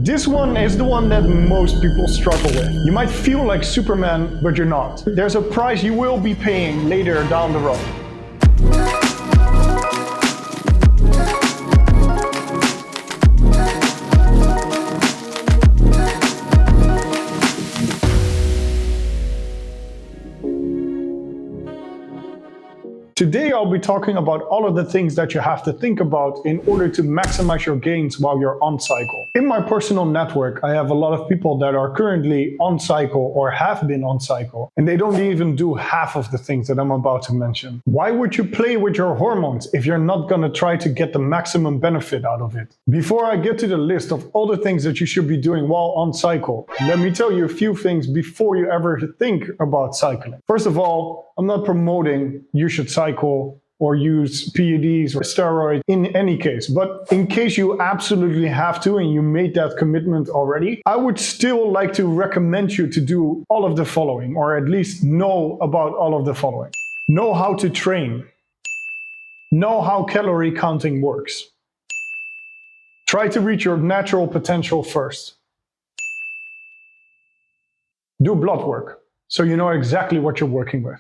This one is the one that most people struggle with. You might feel like Superman, but you're not. There's a price you will be paying later down the road. Today I'll be talking about all of the things that you have to think about in order to maximize your gains while you're on cycle. In my personal network, I have a lot of people that are currently on cycle or have been on cycle, and they don't even do half of the things that I'm about to mention. Why would you play with your hormones if you're not going to try to get the maximum benefit out of it? Before I get to the list of all the things that you should be doing while on cycle, let me tell you a few things before you ever think about cycling. First of all, I'm not promoting you should cycle or use PEDs or steroids in any case. But in case you absolutely have to and you made that commitment already, I would still like to recommend you to do all of the following, or at least know about all of the following. Know how to train. Know how calorie counting works. Try to reach your natural potential first. Do blood work so you know exactly what you're working with.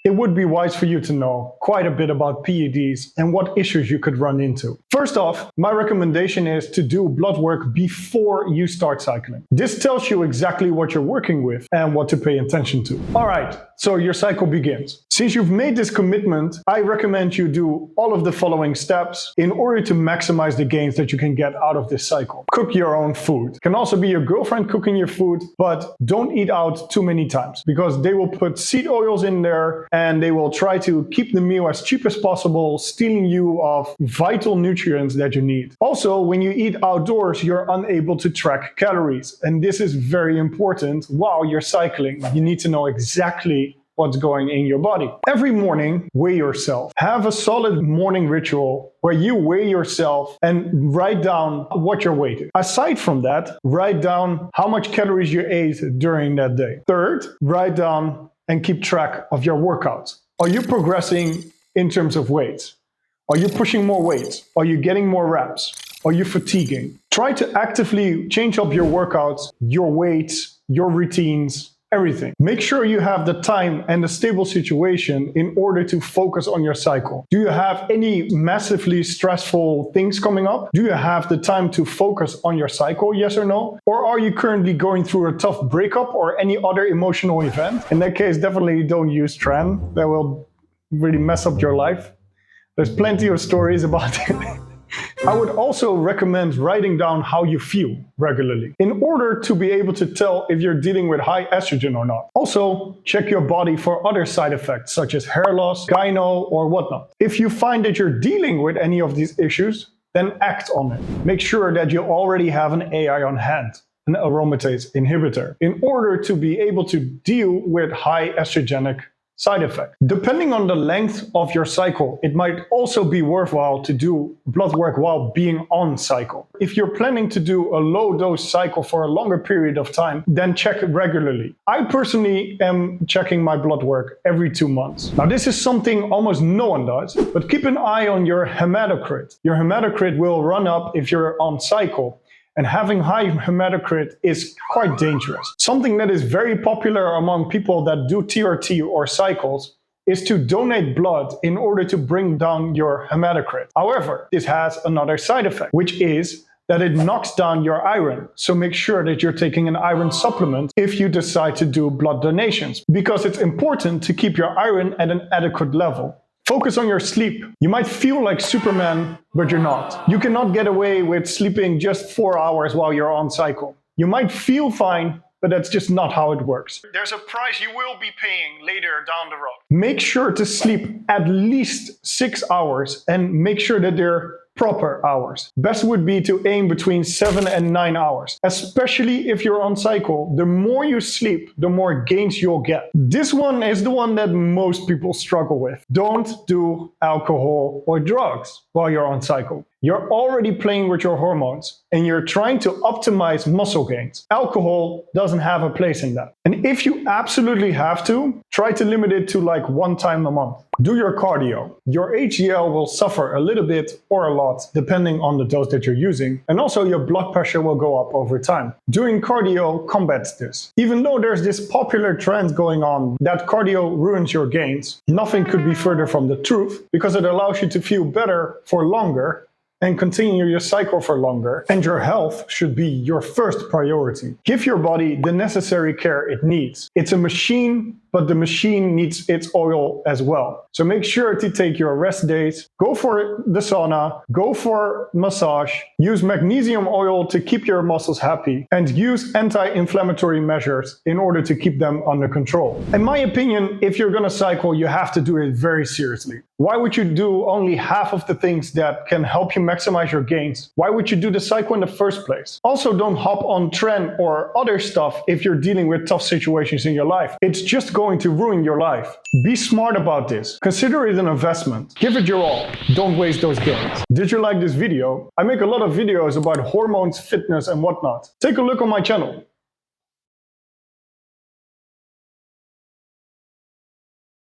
It would be wise for you to know quite a bit about PEDs and what issues you could run into. First off, my recommendation is to do blood work before you start cycling. This tells you exactly what you're working with and what to pay attention to. All right, so your cycle begins. Since you've made this commitment, I recommend you do all of the following steps in order to maximize the gains that you can get out of this cycle. Cook your own food. It can also be your girlfriend cooking your food, but don't eat out too many times because they will put seed oils in there and they will try to keep the meal as cheap as possible, stealing you of vital nutrients that you need. Also, when you eat outdoors, you're unable to track calories. And this is very important while you're cycling. You need to know exactly what's going in your body. Every morning, weigh yourself. Have a solid morning ritual where you weigh yourself and write down what your weight is. Aside from that, write down how much calories you ate during that day. Third, write down and keep track of your workouts. Are you progressing in terms of weight? Are you pushing more weight? Are you getting more reps? Are you fatiguing? Try to actively change up your workouts, your weights, your routines, everything. Make sure you have the time and a stable situation in order to focus on your cycle. Do you have any massively stressful things coming up? Do you have the time to focus on your cycle, yes or no? Or are you currently going through a tough breakup or any other emotional event? In that case, definitely don't use Tren. That will really mess up your life. There's plenty of stories about it. I would also recommend writing down how you feel regularly in order to be able to tell if you're dealing with high estrogen or not. Also, check your body for other side effects such as hair loss, gyno, or whatnot. If you find that you're dealing with any of these issues, then act on it. Make sure that you already have an AI on hand, an aromatase inhibitor, in order to be able to deal with high estrogenic side effect. Depending on the length of your cycle, it might also be worthwhile to do blood work while being on cycle. If you're planning to do a low dose cycle for a longer period of time, then check regularly. I personally am checking my blood work every 2 months. Now this is something almost no one does, but keep an eye on your hematocrit. Your hematocrit will run up if you're on cycle. And having high hematocrit is quite dangerous. Something that is very popular among people that do TRT or cycles is to donate blood in order to bring down your hematocrit. However, this has another side effect, which is that it knocks down your iron. So make sure that you're taking an iron supplement if you decide to do blood donations, because it's important to keep your iron at an adequate level. Focus on your sleep. You might feel like Superman, but you're not. You cannot get away with sleeping just 4 hours while you're on cycle. You might feel fine, but that's just not how it works. There's a price you will be paying later down the road. Make sure to sleep at least 6 hours and make sure that they're proper hours. Best would be to aim between 7 and 9 hours, especially if you're on cycle. The more you sleep, the more gains you'll get. This one is the one that most people struggle with. Don't do alcohol or drugs while you're on cycle. You're already playing with your hormones and you're trying to optimize muscle gains. Alcohol doesn't have a place in that. And if you absolutely have to, try to limit it to like 1 time a month. Do your cardio. Your HDL will suffer a little bit or a lot depending on the dose that you're using, and also your blood pressure will go up over time. Doing cardio combats this. Even though there's this popular trend going on that cardio ruins your gains, nothing could be further from the truth, because it allows you to feel better for longer and continue your cycle for longer, and your health should be your first priority. Give your body the necessary care it needs. It's a machine, but the machine needs its oil as well. So make sure to take your rest days, go for the sauna, go for massage, use magnesium oil to keep your muscles happy, and use anti-inflammatory measures in order to keep them under control. In my opinion, if you're gonna cycle, you have to do it very seriously. Why would you do only half of the things that can help you maximize your gains? Why would you do the cycle in the first place? Also, don't hop on trend or other stuff if you're dealing with tough situations in your life. It's just going to ruin your life. Be smart about this. Consider it an investment. Give it your all. Don't waste those gains. Did you like this video? I make a lot of videos about hormones, fitness, and whatnot. Take a look on my channel.